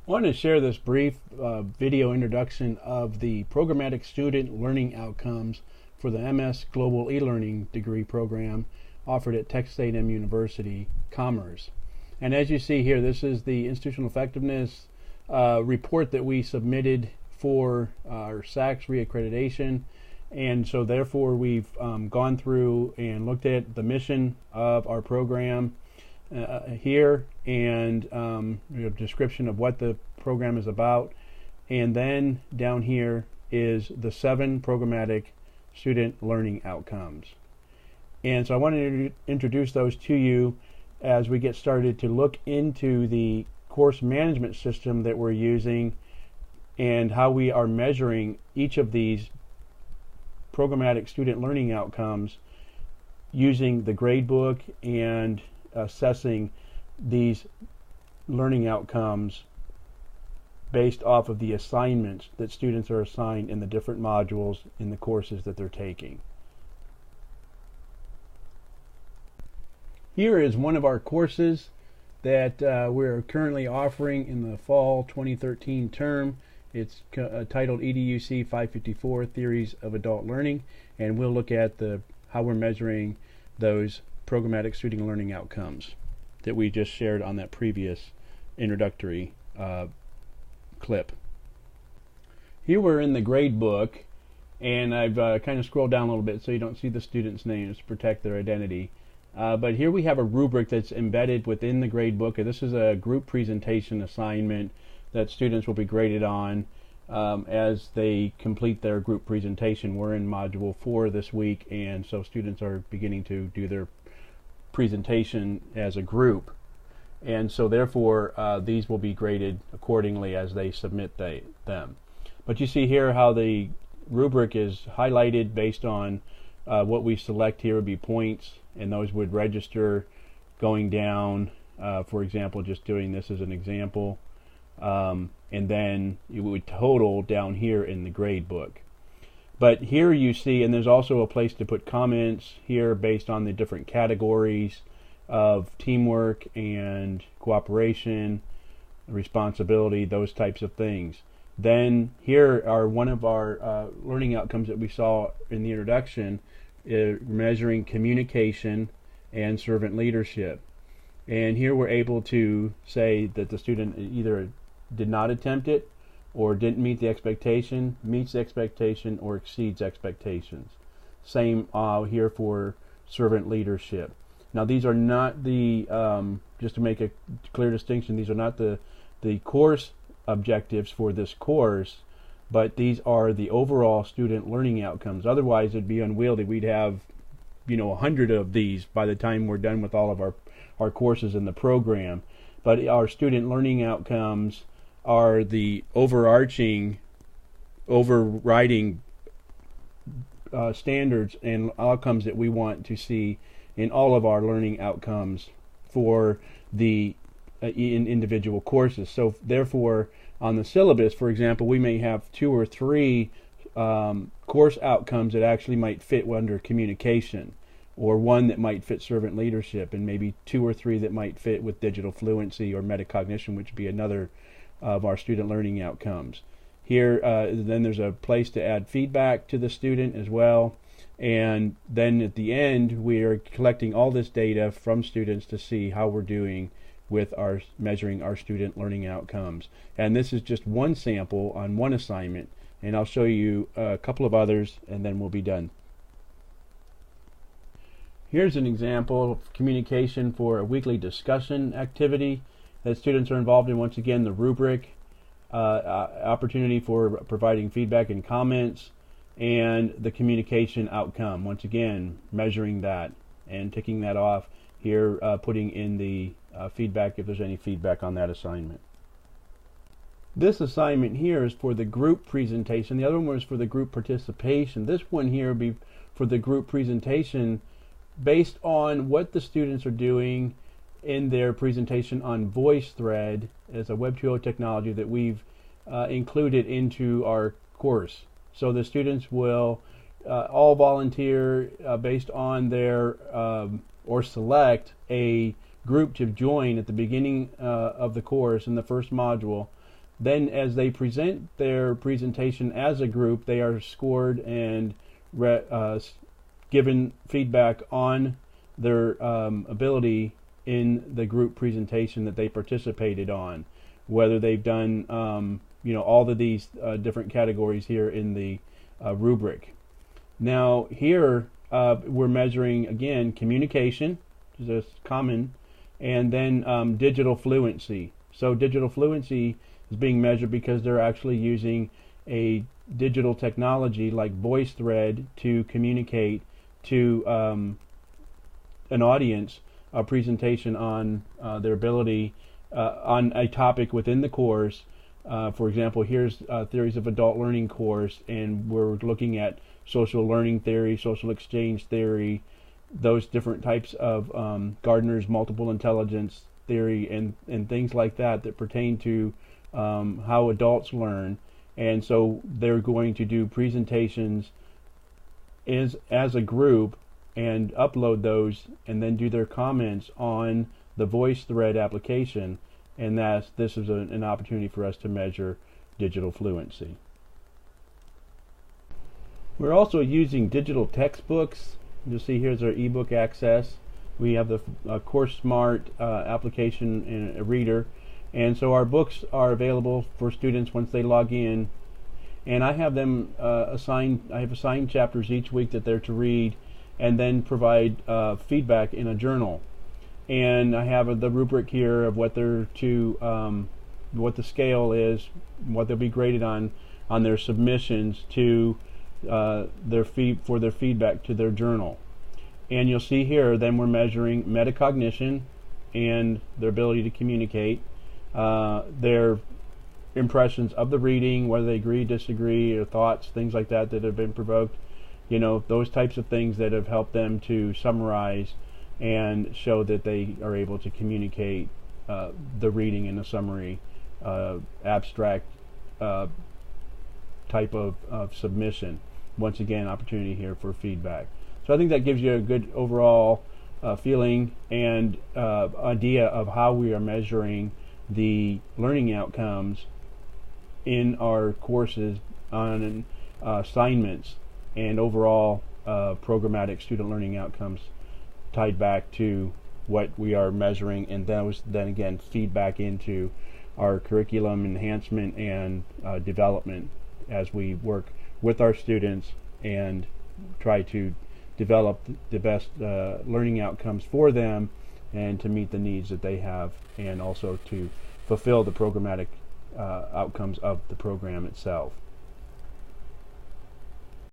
I want to share this brief video introduction of the Programmatic Student Learning Outcomes for the MS Global E-Learning degree program offered at Texas A&M University Commerce. And as you see here, this is the institutional effectiveness report that we submitted for our SACS reaccreditation. And so therefore we've gone through and looked at the mission of our program here, and a description of what the program is about, and then down here is the 7 programmatic student learning outcomes. And so I want to introduce those to you as we get started to look into the course management system that we're using and how we are measuring each of these programmatic student learning outcomes using the gradebook and assessing these learning outcomes based off of the assignments that students are assigned in the different modules in the courses that they're taking. Here is one of our courses that we're currently offering in the fall 2013 term. It's titled EDUC 554 Theories of Adult Learning, and we'll look at how we're measuring those programmatic student learning outcomes that we just shared on that previous introductory clip. Here we're in the grade book, and I've kind of scrolled down a little bit so you don't see the students' names to protect their identity. But here we have a rubric that's embedded within the grade book, and this is a group presentation assignment that students will be graded on as they complete their group presentation. We're in Module 4 this week, and so students are beginning to do their presentation as a group, and so therefore these will be graded accordingly as they submit them. But you see here how the rubric is highlighted based on what we select. Here would be points, and those would register going down, for example, just doing this as an example, and then it would total down here in the grade book. But here you see, and there's also a place to put comments here based on the different categories of teamwork and cooperation, responsibility, those types of things. Then here are one of our learning outcomes that we saw in the introduction, measuring communication and servant leadership. And here we're able to say that the student either did not attempt it, or didn't meet the expectation, meets the expectation, or exceeds expectations. Same here for servant leadership. Now these are not the, just to make a clear distinction, these are not the course objectives for this course, but these are the overall student learning outcomes. Otherwise it'd be unwieldy. We'd have 100 of these by the time we're done with all of our courses in the program. But our student learning outcomes are the overriding standards and outcomes that we want to see in all of our learning outcomes for the in individual courses. So therefore, on the syllabus, for example, we may have 2 or 3 course outcomes that actually might fit under communication, or 1 that might fit servant leadership, and maybe 2 or 3 that might fit with digital fluency or metacognition, which would be another of our student learning outcomes. Here then there's a place to add feedback to the student as well, and then at the end we are collecting all this data from students to see how we're doing with our measuring our student learning outcomes. And this is just one sample on one assignment, and I'll show you a couple of others and then we'll be done. Here's an example of communication for a weekly discussion activity that students are involved in. Once again, the rubric, opportunity for providing feedback and comments, and the communication outcome. Once again, measuring that and ticking that off here, putting in the feedback if there's any feedback on that assignment. This assignment here is for the group presentation. The other one was for the group participation. This one here would be for the group presentation based on what the students are doing in their presentation on VoiceThread as a Web 2.0 technology that we've included into our course. So the students will all volunteer based on their or select a group to join at the beginning of the course in the first module, Then as they present their presentation as a group, they are scored and given feedback on their ability in the group presentation that they participated on, whether they've done all of these different categories here in the rubric. Now here we're measuring again communication, which is common, and then digital fluency. So digital fluency is being measured because they're actually using a digital technology like VoiceThread to communicate to an audience a presentation on their ability on a topic within the course. For example, here's Theories of Adult Learning course, and we're looking at social learning theory, social exchange theory, those different types of Gardner's multiple intelligence theory, and things like that that pertain to how adults learn. And so they're going to do presentations as a group and upload those, and then do their comments on the VoiceThread application. And this is an opportunity for us to measure digital fluency. We're also using digital textbooks. You'll see here's our ebook access. We have the CourseSmart application and a reader, and so our books are available for students once they log in. And I have them assigned chapters each week that they're to read, and then provide feedback in a journal. And I have the rubric here of what they're to, what the scale is, what they'll be graded on their submissions to their feedback to their journal. And you'll see here, then we're measuring metacognition and their ability to communicate, their impressions of the reading, whether they agree, disagree, or thoughts, things like that that have been provoked. Those types of things that have helped them to summarize and show that they are able to communicate the reading in a summary, abstract type of submission. Once again, opportunity here for feedback. So I think that gives you a good overall feeling and idea of how we are measuring the learning outcomes in our courses on assignments and overall programmatic student learning outcomes tied back to what we are measuring, and then again feedback into our curriculum enhancement and development as we work with our students and try to develop the best learning outcomes for them and to meet the needs that they have, and also to fulfill the programmatic outcomes of the program itself.